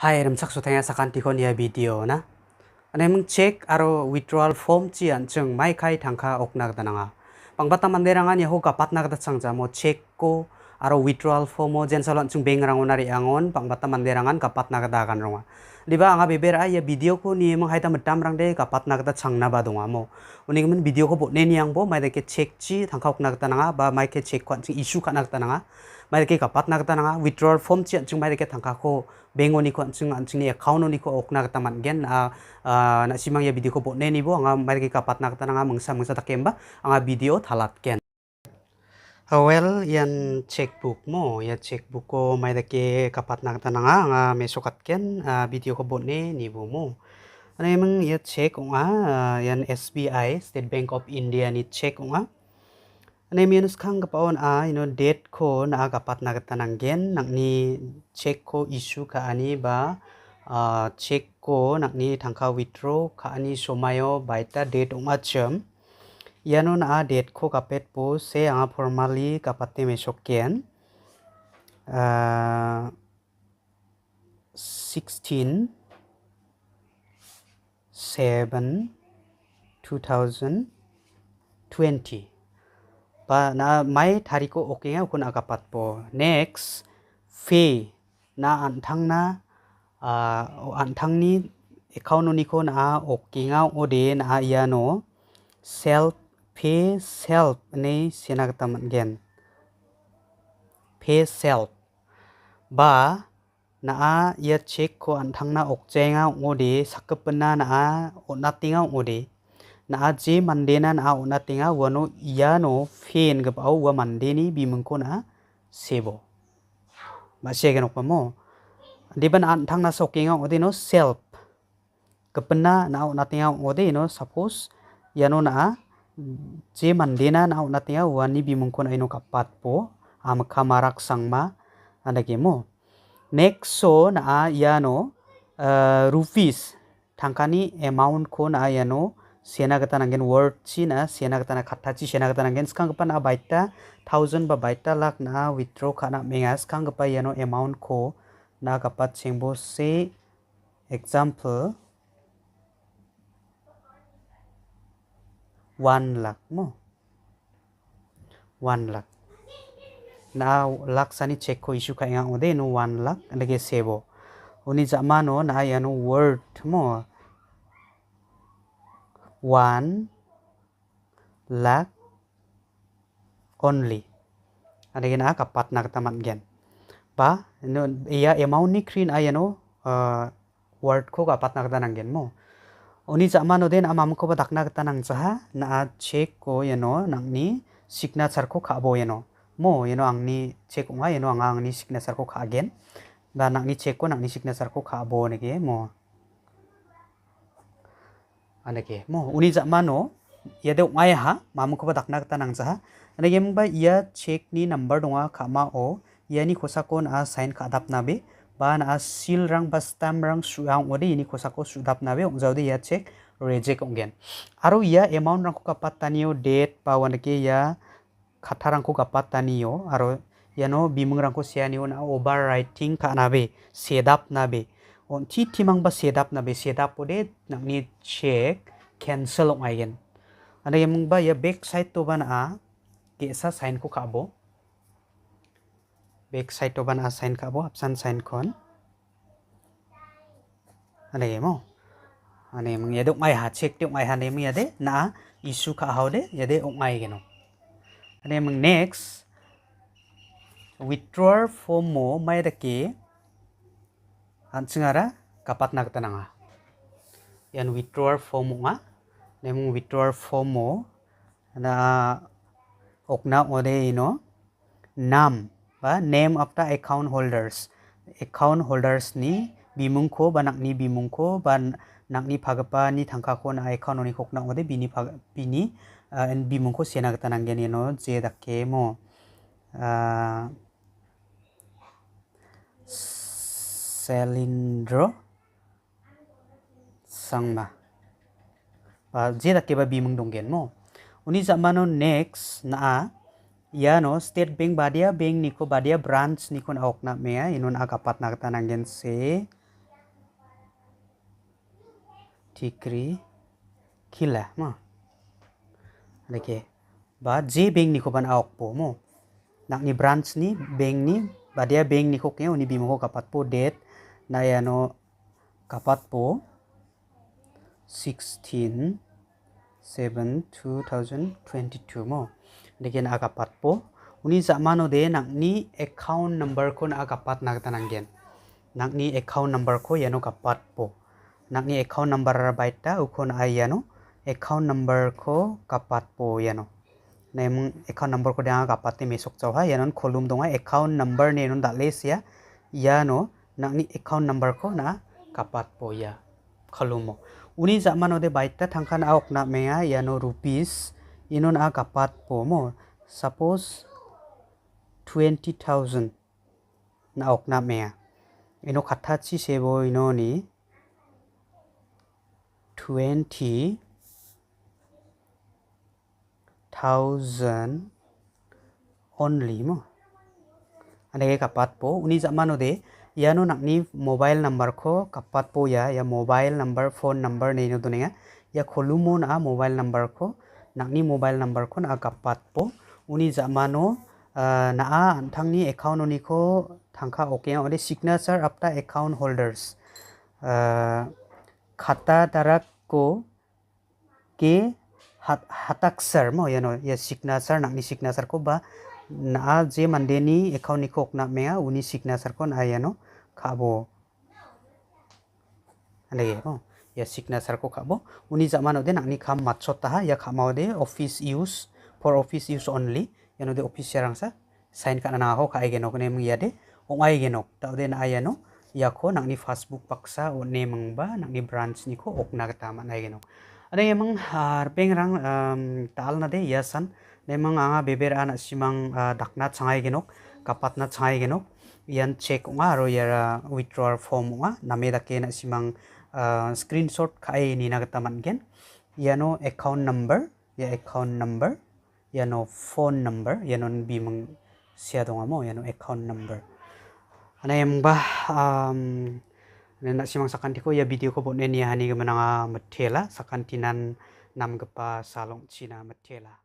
Hai, ram sak sutanya sakan tikon ya video na. Ane mung check aro withdrawal form chi an chung mai kai thangkha okna dananga. Pangbata manderangan ya ho kapat na kata changja mo check ko aro withdrawal form mo jen salon chung beng rangon ari angon pangbata manderangan kapat na kata kan ronga. Diba anga bebera ya video ko ni mung haita medam rang de kapat na kata changna ba donga mo. Uning men video ko bo ne niang bo mai de ke check chi thangkha okna kata nanga ba mai ke check ko chung issue ka na kata nanga. Mai de ke kapat na kata nanga withdrawal form chi chung mai de ke thangkha ko bengoni ko chung ni account ni ko okna kata man gen na simang ya video ko bo ne ni bo anga mai ke kapat na kata nanga mungsa takemba anga video thalat ken. Well, yan checkbook mo, ya checkbook ko may dake kapat na kata nga mesukat ken video ko bo ne ni bo mo. Ano yung ya check nga yan SBI, State Bank of India ni check nga. Ano yung kang kapaon date ko na kapat na kata gen nang ni check ko issue ka ani ba check ko nang ni thangka withdraw ka ani somayo baita date chum. Yano na date ko kapet po se anga formally kapate mesokien 16/7/2020 pa na mai tariko okay nga kun akapat po. Next fee na antang ni account ni ko na okay nga ode na yano pay self ni sinagtaman gen pay self ba na ya check ko antang na okje nga ode sakapna na onatinga ode na je mandena na onatinga wano yano fen gapau wa mandeni bimungko na sebo ba segen okpa mo diban antang na sokinga ode no self kapna na onatinga ode no suppose yano na je mandena na onatinga wani bimungko na ino kapat po kamarak sangma andage mo. Next so na yano rupees thangkani amount ko na yano sena kata nangen word chi na sena kata na khatta chi sena kata nangen skang pa na baita 1000 ba baita lakh na withdraw kana menga skang pa yano amount ko na kapat chengbo se example 1 lakh mo 1 lakh na lakh sani check ko issue ka nga ode no 1 lakh andage sebo uni jamano na yano word mo 1 lakh only andage na kapat na kataman gen ba no iya amount ni krin ayano word ko kapat na katanan gen mo uni jamano den amam ko badakna katanang jaha na check ko yano nangni signature ko khabo yano mo yano angni check nga yano angni signature ko khagen ba nangni check ko nangni signature ko khabo nege mo anake mo uni jamano yade ungay ha mamu ko badakna katanang jaha anake mba iya check ni number donga khama o yani khosako na sign khadap nabe ba na seal rang ba stamp rang suang ode ini khosako sudap nabe ongjaude ya check reject ongen aro ya amount rang ko kapataniyo date pa wanake ya khatharang ko kapataniyo aro yano bimung rang ko sianiyo na overwriting ka nabe sedap nabe on timang ba sedap nabe sedap ode nangni check cancel ongayen ana yemung ba ya back side to ba na kesa sign ko khabo back side to ban assign kabo option sign kon ane mo ane mung yade mai ha check te mai ha ne mi yade na issue ka haude yade mai geno ane mung next withdrawal form mo mai dake anchingara kapat na katananga yan withdrawal form nga ne mung withdrawal form mo na okna ode ino nam ba name of the account holders ni bimung ko ba nakni bimung ko ba nakni phagapa ni thangka ko na account ni kokna ode bini and bimung ko sena gata nangen no je dakke mo Selindro sangma ba je dakke ba bimung donggen mo uni jamano next na yano State Bank badia bank niko badia branch niko na okna mea inon akapat na katanangen se degree kila mo lagi ba je bank ni ko ban aok po mo nak ni branch ni bank ni ba dia bank ni ko ke uni bimo ko kapat po date na yano kapat po 16/7/2022 mo lagi na kapat po uni zamano de nak ni account number ko na kapat na tananggen nak ni account number ko yano kapat po nak ni account number baita ukon ayano account number ko kapat po yano na mong account number ko dia kapat ni mesok chaw ha yanon kolum donga account number ne non dales ya yano nak ni account number ko na kapat po ya khalumo uni zamano de baita thangkhan aok na meya yano rupees inon a kapat po mo suppose 20,000 na ok na meya ino khatha chi sebo ino ni 20,000 only mo ane kapat po uni zamano de yano nakni mobile number ko kapat po ya mobile number phone number ne no dunia ya kholumo na mobile number ko nakni mobile number ko na kapat po uni zamano na thangni account oni ko thangkha okay ode signature apta account holders khata tarak ko ke hataksar mo yano ya signature nakni signature ko ba na je mandeni account ni ko na meya uni signature ko na yano khabo alege mo ya signature ko khabo uni zamano de nakni kham matchota ha ya khamao de office use for office use only yano de office rangsa sign kana na ho khai genok ne mung yade ongai genok ta de na ayano ya ko nakni Facebook paksa o ne mung ba nakni branch ni ko okna ta ma nai genok ade emang peng rang tal na de yasan ne mung anga beber ana simang dakna changai genok kapat na changai genok yan check nga ro yara withdrawal form nga name da ke na simang screenshot khai ni na ta man gen yano account number yano phone number yano bimang sia donga mo yano account number ana emba na simang sakanti ko ya video ko bonne ni hani ga mananga mathela sakantinan namgpa salong china mathela